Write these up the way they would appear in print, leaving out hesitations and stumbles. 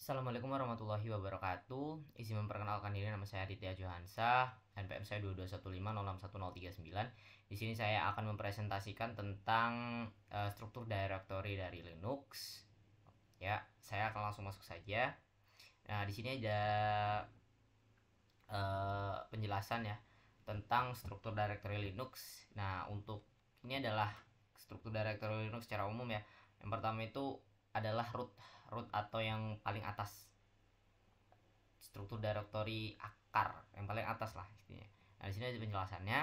Assalamualaikum warahmatullahi wabarakatuh. Izin memperkenalkan diri, nama saya Aditya Johansa, NPM saya 2215061039. Di sini saya akan mempresentasikan tentang struktur directory dari Linux. Ya, saya akan langsung masuk saja. Nah, di sini ada penjelasan ya tentang struktur directory Linux. Nah, untuk ini adalah struktur directory Linux secara umum ya. Yang pertama itu adalah root atau yang paling atas, struktur directory akar yang paling atas lah istilahnya. Nah, di sini ada penjelasannya.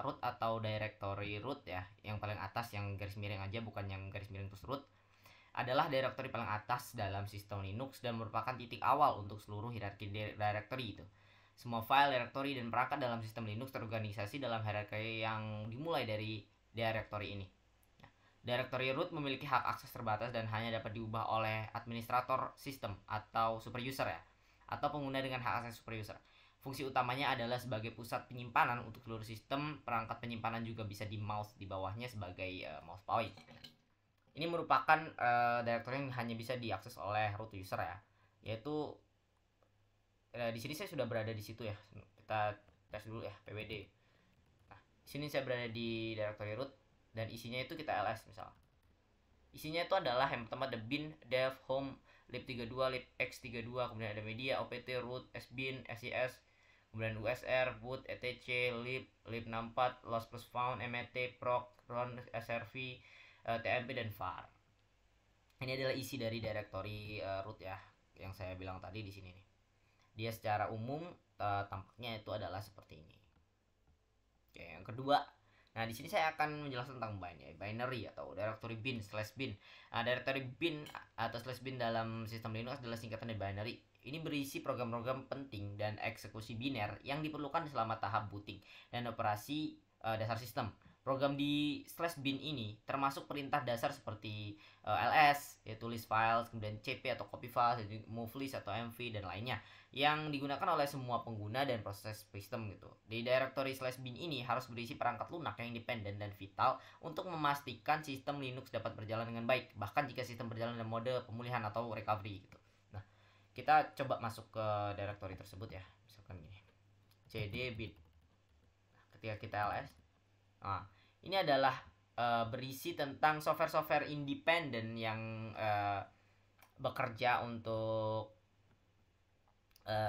Root atau directory root ya, yang paling atas, yang garis miring aja, bukan yang garis miring terus root, adalah directory paling atas dalam sistem Linux dan merupakan titik awal untuk seluruh hierarki directory itu. Semua file, directory, dan perangkat dalam sistem Linux terorganisasi dalam hierarki yang dimulai dari directory ini. Directory root memiliki hak akses terbatas dan hanya dapat diubah oleh administrator sistem atau super user ya, atau pengguna dengan hak akses super user. Fungsi utamanya adalah sebagai pusat penyimpanan untuk seluruh sistem. Perangkat penyimpanan juga bisa di mouse di bawahnya sebagai mouse point. Ini merupakan directory yang hanya bisa diakses oleh root user ya, yaitu di sini saya sudah berada di situ ya. Kita tes dulu ya pwd. Nah, di sini saya berada di directory root dan isinya itu kita ls misal. Isinya itu adalah yang pertama the bin, dev, home, lib32, libx32, kemudian ada media, opt, root, sbin, sis, kemudian usr, boot, etc, lib64, lost plus found, met, proc, ron, srv, tmp, dan var. Ini adalah isi dari directory root ya, yang saya bilang tadi di sini nih. Dia secara umum tampaknya itu adalah seperti ini. Oke, yang kedua, nah di sini saya akan menjelaskan tentang binary atau directory bin slash bin. Nah, directory bin atau slash bin dalam sistem Linux adalah singkatan dari binary. Ini berisi program-program penting dan eksekusi biner yang diperlukan selama tahap booting dan operasi dasar sistem. Program di slash bin ini termasuk perintah dasar seperti ls, yaitu list files, kemudian cp atau copy files, move list atau mv, dan lainnya, yang digunakan oleh semua pengguna dan proses sistem gitu. Di directory slash bin ini harus berisi perangkat lunak yang independen dan vital untuk memastikan sistem Linux dapat berjalan dengan baik, bahkan jika sistem berjalan dalam mode pemulihan atau recovery gitu. Nah, kita coba masuk ke directory tersebut ya. Misalkan gini, cd bin. Nah, ketika kita ls, nah, ini adalah berisi tentang software-software independen yang bekerja untuk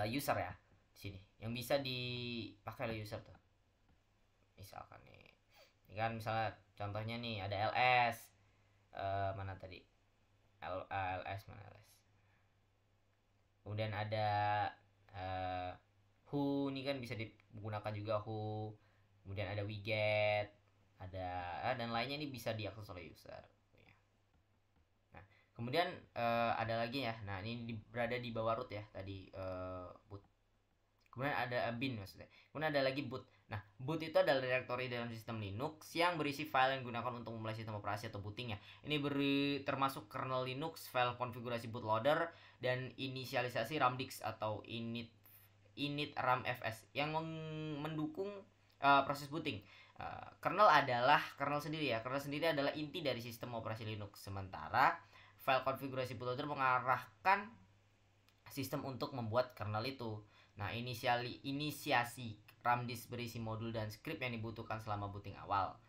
user ya di sini, yang bisa dipakai oleh user tuh. Misalkan nih, ini kan misalnya contohnya nih ada ls, mana tadi, ls mana ls, kemudian ada who, ini kan bisa digunakan juga who, kemudian ada widget, ada dan lainnya, ini bisa diakses oleh user. Nah, kemudian ada lagi ya, nah ini berada di bawah root ya tadi, boot. Kemudian ada bin maksudnya. Kemudian ada lagi boot. Nah, boot itu adalah directory dalam sistem Linux yang berisi file yang digunakan untuk memulai sistem operasi atau booting ya. Ini termasuk kernel Linux, file konfigurasi bootloader, dan inisialisasi ramdisk atau init ramfs yang mendukung proses booting. Kernel adalah kernel sendiri ya. Kernel sendiri adalah inti dari sistem operasi Linux. Sementara file konfigurasi bootloader mengarahkan sistem untuk membuat kernel itu. Nah, inisiasi RAM disk berisi modul dan script yang dibutuhkan selama booting awal.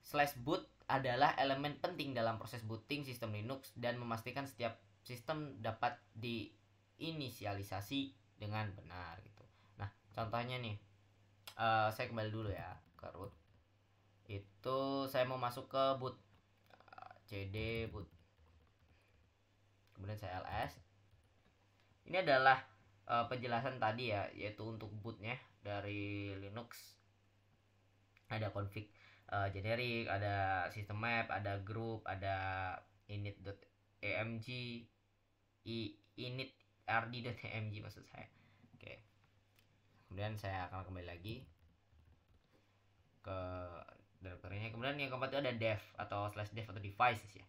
Slash boot adalah elemen penting dalam proses booting sistem Linux dan memastikan setiap sistem dapat diinisialisasi dengan benar gitu. Nah, contohnya nih, saya kembali dulu ya ke root. Itu saya mau masuk ke boot, cd boot, kemudian saya ls. Ini adalah penjelasan tadi ya, yaitu untuk bootnya dari Linux. Ada config generic, ada system map, ada group, ada init.amg, init.rd.amg maksud saya. Oke. Kemudian saya akan kembali lagi ke directory-nya. Kemudian yang keempat itu ada dev atau /dev atau devices ya.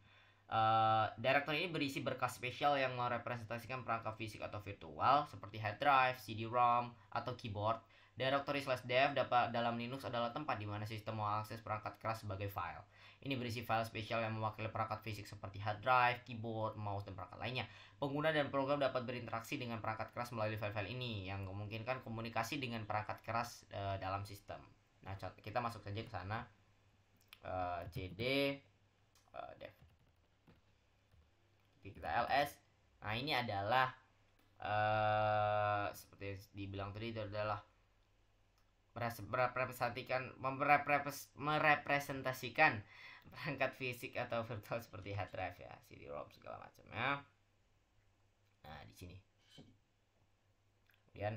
Directory ini berisi berkas spesial yang merepresentasikan perangkat fisik atau virtual seperti hard drive, CD-ROM, atau keyboard, Directory/dev dapat dalam Linux adalah tempat di mana sistem mengakses perangkat keras sebagai file. Ini berisi file spesial yang mewakili perangkat fisik seperti hard drive, keyboard, mouse, dan perangkat lainnya. Pengguna dan program dapat berinteraksi dengan perangkat keras melalui file-file ini yang memungkinkan komunikasi dengan perangkat keras dalam sistem. Nah, kita masuk saja ke sana. cd dev. Kita ls. Nah, ini adalah seperti yang dibilang tadi, itu adalah merepresentasikan perangkat fisik atau virtual seperti hard drive ya, CD-ROM segala macamnya. Nah, di sini. Kemudian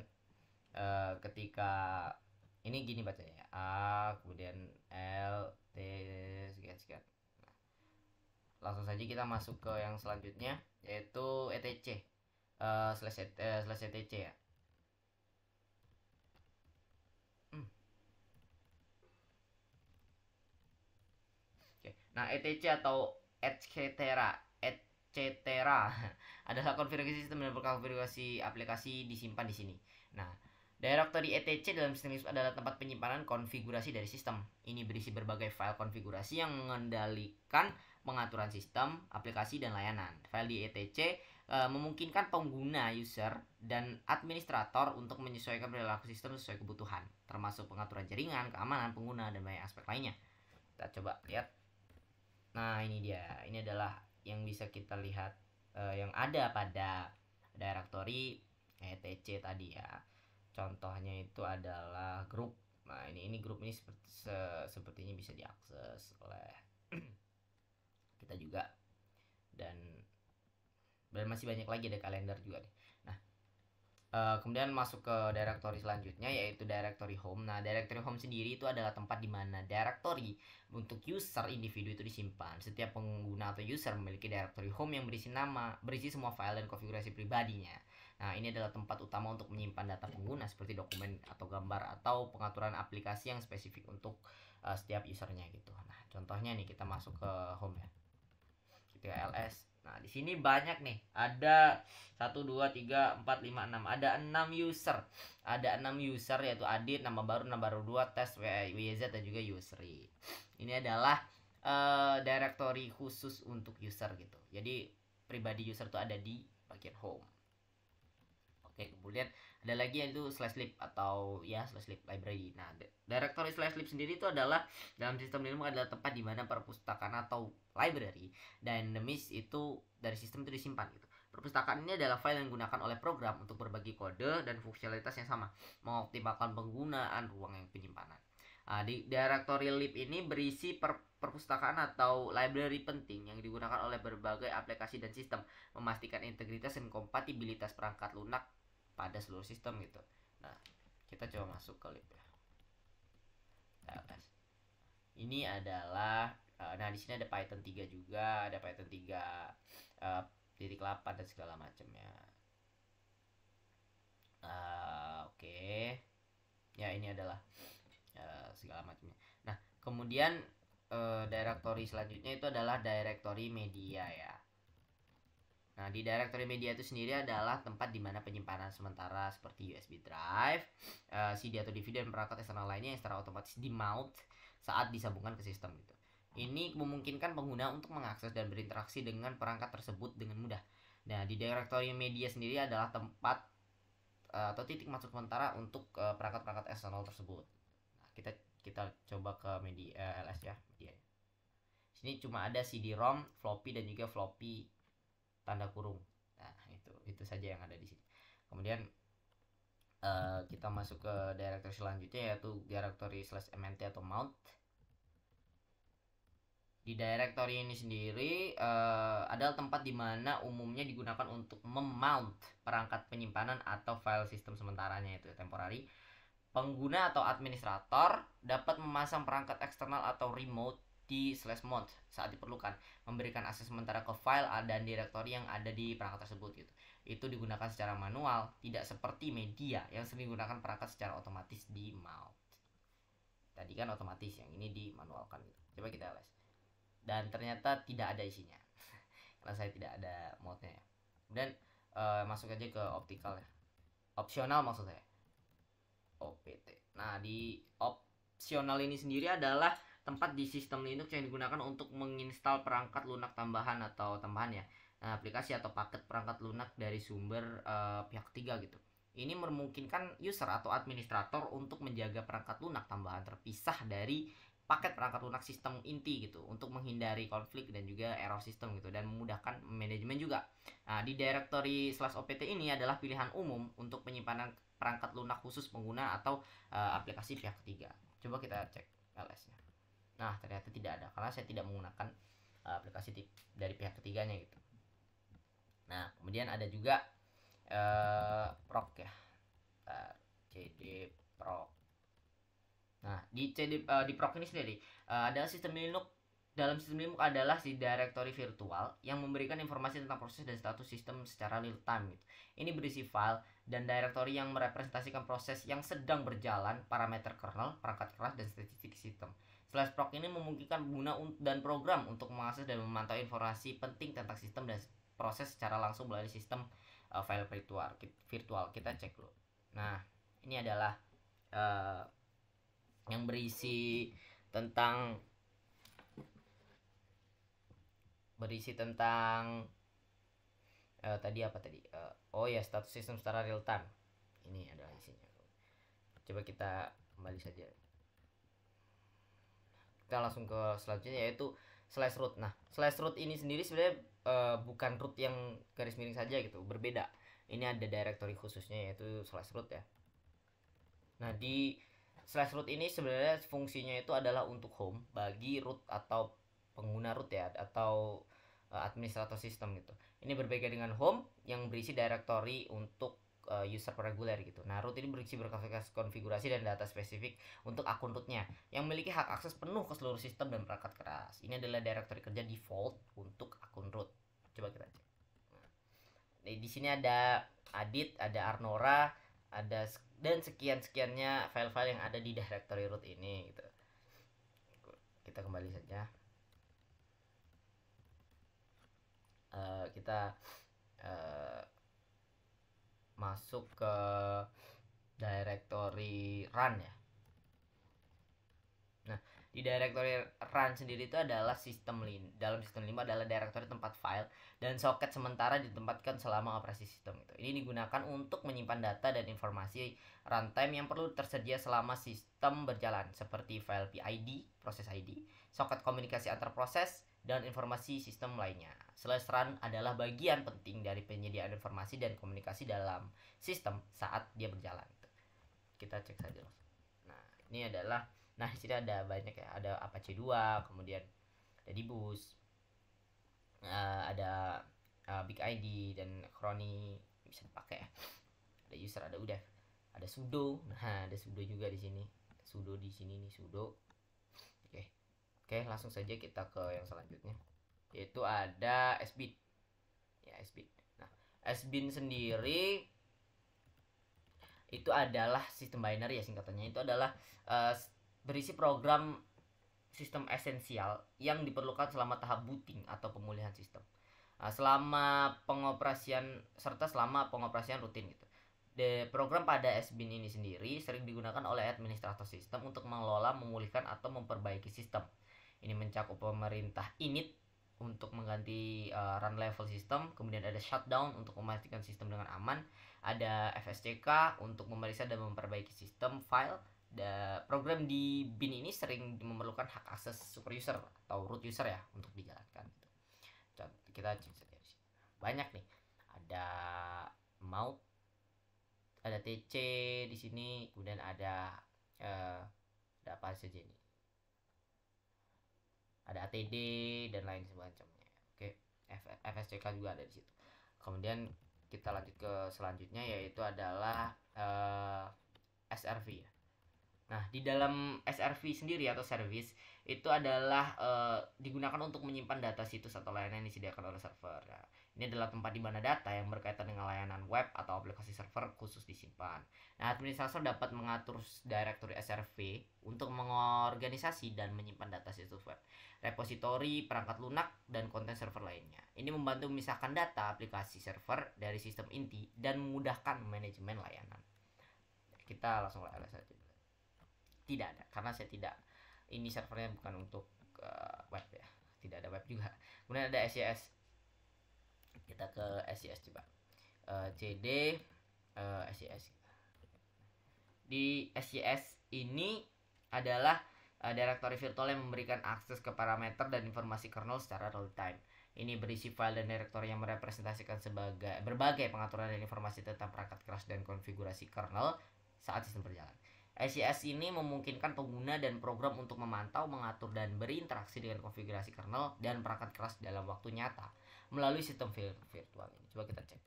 ketika ini gini bacanya, A kemudian L T sekian. Nah, langsung saja kita masuk ke yang selanjutnya, yaitu etc /etc ya. Nah, etc atau etc adalah konfigurasi sistem dan konfigurasi aplikasi disimpan di sini. Nah, directory etc dalam sistem Linux adalah tempat penyimpanan konfigurasi dari sistem. Ini berisi berbagai file konfigurasi yang mengendalikan pengaturan sistem, aplikasi, dan layanan. File di etc memungkinkan pengguna, user, dan administrator untuk menyesuaikan perilaku sistem sesuai kebutuhan, termasuk pengaturan jaringan, keamanan pengguna, dan banyak aspek lainnya. Kita coba lihat. Nah, ini dia. Ini adalah yang bisa kita lihat yang ada pada directory etc tadi ya. Contohnya itu adalah grup. Nah, ini grup ini sepertinya bisa diakses oleh kita juga, dan masih banyak lagi, ada kalender juga nih. Nah, kemudian masuk ke directory selanjutnya, yaitu directory home. Nah, directory home sendiri itu adalah tempat di mana directory untuk user individu itu disimpan. Setiap pengguna atau user memiliki directory home yang berisi semua file dan konfigurasi pribadinya. Nah, ini adalah tempat utama untuk menyimpan data pengguna seperti dokumen atau gambar atau pengaturan aplikasi yang spesifik untuk setiap usernya gitu. Nah, contohnya nih, kita masuk ke home ya. Kita ls. Nah, di sini banyak nih. Ada 1 2 3 4 5 6. Ada 6 user. Ada 6 user, yaitu adit, nama baru 2, test, WYZ, dan juga usery. Ini adalah directory khusus untuk user gitu. Jadi pribadi user itu ada di bagian home. Oke, kemudian ada lagi yaitu /lib atau ya /lib library. Nah, directory /lib sendiri itu adalah dalam sistem Linux adalah tempat di mana perpustakaan atau library dinamis itu dari sistem itu disimpan gitu. Perpustakaan ini adalah file yang digunakan oleh program untuk berbagi kode dan fungsionalitas yang sama, mengoptimalkan penggunaan ruang yang penyimpanan. Nah, di directory lib ini berisi perpustakaan atau library penting yang digunakan oleh berbagai aplikasi dan sistem, memastikan integritas dan kompatibilitas perangkat lunak pada seluruh sistem gitu. Nah, kita coba masuk ke lib ya. Ini adalah nah, di sini ada Python 3 juga, ada Python 3 titik 8 dan segala macamnya. Oke. Ya, ini adalah segala macamnya. Nah, kemudian directory selanjutnya itu adalah directory media ya. Nah, di directory media itu sendiri adalah tempat di mana penyimpanan sementara seperti USB drive, CD atau DVD, dan perangkat eksternal lainnya yang secara otomatis di-mount saat disambungkan ke sistem gitu. Ini memungkinkan pengguna untuk mengakses dan berinteraksi dengan perangkat tersebut dengan mudah. Nah, di directory media sendiri adalah tempat atau titik masuk sementara untuk perangkat-perangkat eksternal tersebut. Nah, kita coba ke media ls ya, media. Sini cuma ada CD-ROM, floppy, dan juga floppy tanda kurung. Nah, itu saja yang ada di sini. Kemudian kita masuk ke directory selanjutnya, yaitu directory /mnt atau mount. Di directory ini sendiri adalah tempat di mana umumnya digunakan untuk memount perangkat penyimpanan atau file sistem sementaranya, yaitu temporary. Pengguna atau administrator dapat memasang perangkat eksternal atau remote di /mount saat diperlukan, memberikan akses sementara ke file dan directory yang ada di perangkat tersebut gitu. Itu digunakan secara manual, tidak seperti media yang sering digunakan perangkat secara otomatis di mount. Tadi kan otomatis, yang ini dimanualkan gitu. Coba kita les. Dan ternyata tidak ada isinya karena saya tidak ada mode-nya ya. Kemudian masuk aja ke optical ya. Opsional maksud saya. OPT. Nah, di opsional ini sendiri adalah tempat di sistem Linux yang digunakan untuk menginstal perangkat lunak tambahan atau tambahan ya. Nah, aplikasi atau paket perangkat lunak dari sumber pihak ketiga gitu. Ini memungkinkan user atau administrator untuk menjaga perangkat lunak tambahan terpisah dari paket perangkat lunak sistem inti gitu untuk menghindari konflik dan juga error sistem gitu dan memudahkan manajemen juga. Nah, di directory /opt ini adalah pilihan umum untuk penyimpanan perangkat lunak khusus pengguna atau aplikasi pihak ketiga. Coba kita cek ls-nya. Nah, ternyata tidak ada karena saya tidak menggunakan aplikasi dari pihak ketiganya gitu. Nah, kemudian ada juga proc ya. cd proc. Nah, di proc ini sendiri adalah sistem Linux. Dalam sistem Linux adalah si directory virtual yang memberikan informasi tentang proses dan status sistem secara real time gitu. Ini berisi file dan directory yang merepresentasikan proses yang sedang berjalan, parameter kernel, perangkat keras, dan statistik sistem. /proc ini memungkinkan pengguna dan program untuk mengakses dan memantau informasi penting tentang sistem dan proses secara langsung melalui sistem file virtual. Kita cek dulu. Nah, ini adalah yang berisi tentang tadi apa tadi? Oh ya, status sistem secara real time. Ini adalah isinya. Coba kita kembali saja. Kita langsung ke selanjutnya yaitu /root. Nah, /root ini sendiri sebenarnya bukan root yang garis miring saja gitu, berbeda. Ini ada directory khususnya yaitu /root ya. Nah, di /root ini sebenarnya fungsinya itu adalah untuk home bagi root atau pengguna root ya, atau administrator sistem gitu. Ini berbeda dengan home yang berisi directory untuk user reguler gitu. Nah, root ini berisi berkonfigurasi dan data spesifik untuk akun rootnya yang memiliki hak akses penuh ke seluruh sistem dan perangkat keras. Ini adalah directory kerja default untuk akun root. Coba kita cek. Nah, di sini ada Adit, ada Arnora, ada dan sekian-sekiannya file-file yang ada di directory root ini gitu. Kita kembali saja. Kita masuk ke directory run ya. Nah, di directory run sendiri itu adalah dalam sistem Linux adalah directory tempat file dan soket sementara ditempatkan selama operasi sistem itu. Ini digunakan untuk menyimpan data dan informasi runtime yang perlu tersedia selama sistem berjalan seperti file PID, proses ID, soket komunikasi antar proses, dan informasi sistem lainnya. /run adalah bagian penting dari penyediaan informasi dan komunikasi dalam sistem saat dia berjalan. Kita cek saja. Nah, ini adalah di sini ada banyak ya, ada Apache 2, kemudian ada Dibus, ada Big ID dan Crony bisa dipakai ya. Ada user, ada udah, ada sudo. Nah, ada sudo juga di sini. Sudo di sini nih sudo. Oke, langsung saja kita ke yang selanjutnya, yaitu ada sbin. Ya, sbin. Nah, sbin sendiri itu adalah sistem binary ya singkatannya. Itu adalah berisi program sistem esensial yang diperlukan selama tahap booting atau pemulihan sistem, selama pengoperasian rutin gitu. Program pada sbin ini sendiri sering digunakan oleh administrator sistem untuk mengelola, memulihkan, atau memperbaiki sistem. Ini mencakup pemerintah init untuk mengganti run level sistem, kemudian ada shutdown untuk memastikan sistem dengan aman, ada FSCK untuk memeriksa dan memperbaiki sistem file. Program di bin ini sering memerlukan hak akses super user atau root user ya untuk dijalankan gitu. Kita cek saja di sini. Banyak nih. Ada mount, ada TC di sini, kemudian ada apa saja ini? Ada ATD dan lain semacamnya. Oke, FSCK juga ada di situ. Kemudian kita lanjut ke selanjutnya yaitu adalah SRV ya. Nah, di dalam SRV sendiri atau service itu adalah digunakan untuk menyimpan data situs atau layanan yang disediakan oleh server. Nah, ini adalah tempat di mana data yang berkaitan dengan layanan web atau aplikasi server khusus disimpan. Nah, administrator dapat mengatur directory SRV untuk mengorganisasi dan menyimpan data situs web, repositori, perangkat lunak, dan konten server lainnya. Ini membantu memisahkan data aplikasi server dari sistem inti dan memudahkan manajemen layanan. Kita langsung ls aja. Tidak ada, karena saya tidak, ini servernya bukan untuk web ya, tidak ada web juga. Kemudian ada SCS, kita ke SCS coba, cd SCS. Di SCS ini adalah directory virtual yang memberikan akses ke parameter dan informasi kernel secara real time. Ini berisi file dan directory yang merepresentasikan sebagai berbagai pengaturan dan informasi tentang perangkat keras dan konfigurasi kernel saat sistem berjalan. SCS ini memungkinkan pengguna dan program untuk memantau, mengatur, dan berinteraksi dengan konfigurasi kernel dan perangkat keras dalam waktu nyata melalui sistem virtual ini. Coba kita cek.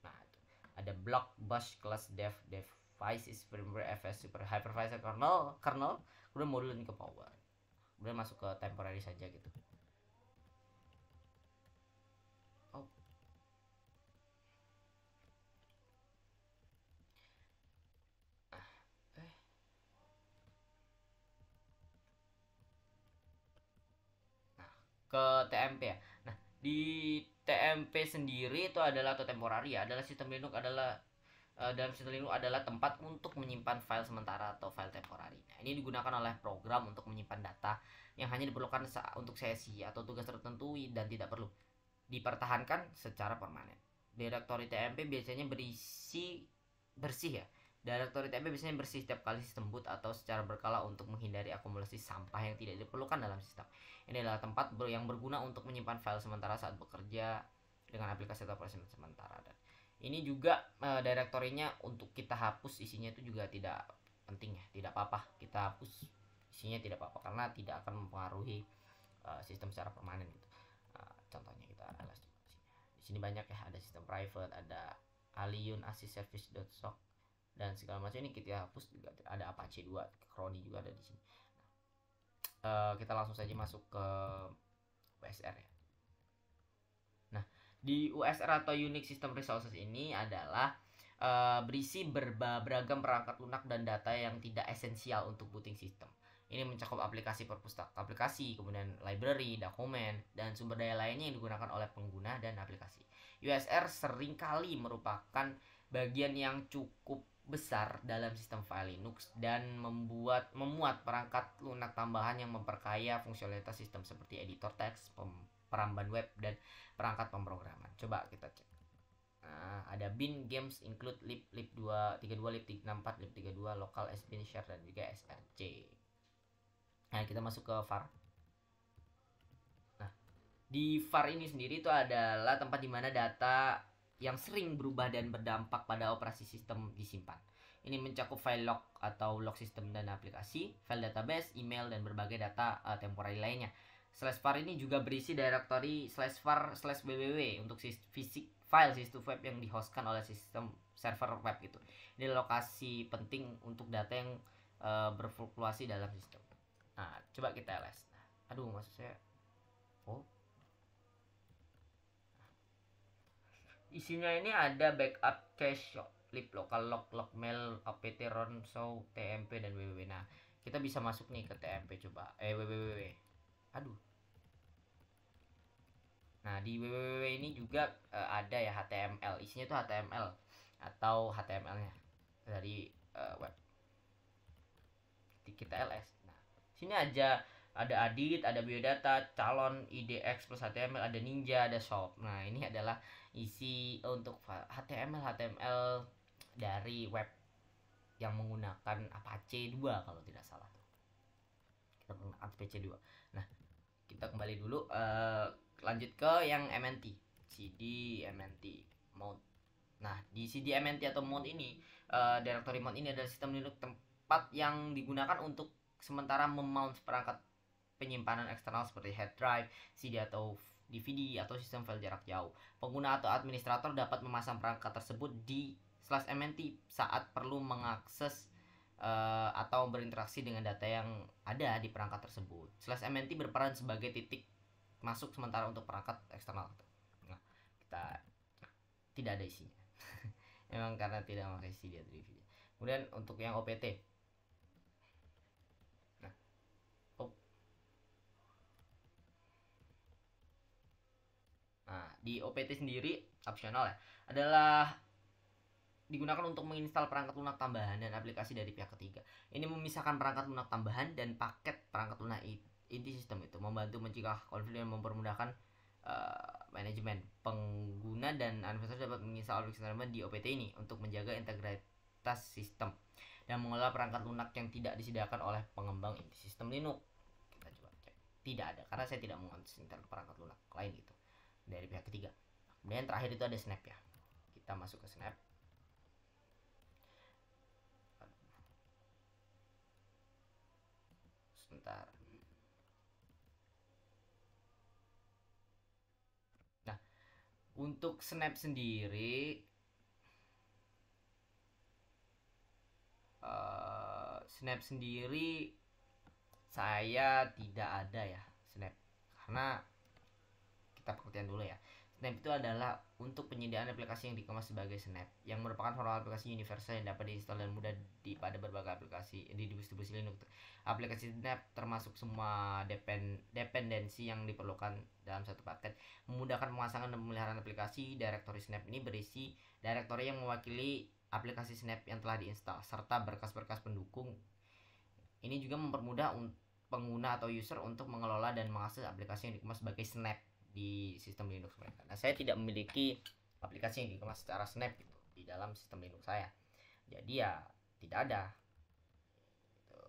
Nah, itu ada block bash class device is firmware FS super hypervisor kernel, kemudian modul ini ke power, kemudian masuk ke temporary saja gitu. Oh. Ke TMP ya. Nah, di TMP sendiri itu adalah, atau temporary ya, adalah sistem Linux adalah dalam sistem Linux adalah tempat untuk menyimpan file sementara atau file temporary. Nah, ini digunakan oleh program untuk menyimpan data yang hanya diperlukan untuk sesi atau tugas tertentu dan tidak perlu dipertahankan secara permanen. Directory TMP biasanya bersih ya. Directory TMP biasanya bersih setiap kali sistem boot atau secara berkala untuk menghindari akumulasi sampah yang tidak diperlukan dalam sistem. Ini adalah tempat yang berguna untuk menyimpan file sementara saat bekerja dengan aplikasi atau operasi sementara. Dan ini juga directory-nya untuk kita hapus isinya itu juga tidak penting ya, tidak apa-apa kita hapus isinya, tidak apa-apa karena tidak akan mempengaruhi sistem secara permanen gitu. Contohnya kita ls di sini banyak ya, ada sistem private, ada Aliyun Assist Service.sock dan segala macam. Ini kita hapus juga, ada Apache 2, Crony juga ada di sini. Kita langsung saja masuk ke USR ya. Nah, di USR atau Unix System Resources ini adalah berisi beragam perangkat lunak dan data yang tidak esensial untuk booting system. Ini mencakup aplikasi perpustakaan aplikasi, kemudian library, dokumen, dan sumber daya lainnya yang digunakan oleh pengguna dan aplikasi. USR seringkali merupakan bagian yang cukup besar dalam sistem file Linux dan memuat perangkat lunak tambahan yang memperkaya fungsionalitas sistem seperti editor teks, peramban web, dan perangkat pemrograman. Coba kita cek. Nah, ada bin games include lib32, lib64, lib32, local sbin share, dan juga src. Nah, kita masuk ke var. Nah, di var ini sendiri itu adalah tempat dimana data yang sering berubah dan berdampak pada operasi sistem disimpan. Ini mencakup file log atau log sistem dan aplikasi, file database, email, dan berbagai data temporary lainnya. /var ini juga berisi directory /var/www untuk file sistem web yang dihostkan oleh sistem server web gitu. Ini lokasi penting untuk data yang berfluktuasi dalam sistem. Nah, coba kita ls. Aduh, maksud saya. Oh. Isinya ini ada backup cache, lib local log mail, apt ron show, tmp, dan www. Nah, kita bisa masuk nih ke tmp coba. Www. Aduh. Nah, di www ini juga ada ya HTML. Isinya itu HTML atau HTML-nya dari web. Kita ls. Nah, sini aja ada edit, ada biodata, calon, IDX plus HTML, ada Ninja, ada shop. Nah, ini adalah isi untuk HTML dari web yang menggunakan Apache 2 kalau tidak salah. Kita menggunakan Apache 2. Nah, kita kembali dulu lanjut ke yang MNT, CD MNT mount. Nah, di CD MNT atau mount ini, directory mount ini adalah sistem Linux tempat yang digunakan untuk sementara memount perangkat penyimpanan eksternal seperti hard drive, CD atau DVD atau sistem file jarak jauh. Pengguna atau administrator dapat memasang perangkat tersebut di /MNT saat perlu mengakses atau berinteraksi dengan data yang ada di perangkat tersebut. /MNT berperan sebagai titik masuk sementara untuk perangkat eksternal. Nah, kita tidak ada isinya. Memang karena tidak memakai CD atau DVD. Kemudian untuk yang OPT. Nah, di OPT sendiri opsional ya, adalah digunakan untuk menginstal perangkat lunak tambahan dan aplikasi dari pihak ketiga. Ini memisahkan perangkat lunak tambahan dan paket perangkat lunak inti sistem itu, membantu mencegah konflik dan mempermudahkan manajemen. Pengguna dan administrator dapat menginstal aplikasi tambahan di OPT ini untuk menjaga integritas sistem dan mengelola perangkat lunak yang tidak disediakan oleh pengembang inti sistem Linux. Kita coba cek. Tidak ada, karena saya tidak menginstal perangkat lunak lain gitu dari pihak ketiga. Kemudian terakhir itu ada Snap ya. Kita masuk ke Snap. Sebentar. Nah, untuk Snap sendiri, saya tidak ada ya Snap, karena kita pengertian dulu ya. Snap itu adalah untuk penyediaan aplikasi yang dikemas sebagai Snap, yang merupakan format aplikasi universal yang dapat diinstal dan mudah pada berbagai aplikasi di distribusi Linux. Aplikasi Snap termasuk semua dependensi yang diperlukan dalam satu paket, memudahkan pemasangan dan pemeliharaan aplikasi. Direktori Snap ini berisi direktori yang mewakili aplikasi Snap yang telah diinstal serta berkas-berkas pendukung. Ini juga mempermudah pengguna atau user untuk mengelola dan mengakses aplikasi yang dikemas sebagai Snap di sistem Linux mereka. Nah, saya tidak memiliki aplikasi yang dikemas secara Snap gitu di dalam sistem Linux saya. Jadi ya tidak ada. Gitu.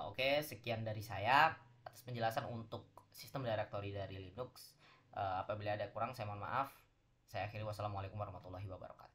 Oke, sekian dari saya atas penjelasan untuk sistem directory dari Linux. Apabila ada kurang saya mohon maaf. Saya akhiri, wassalamualaikum warahmatullahi wabarakatuh.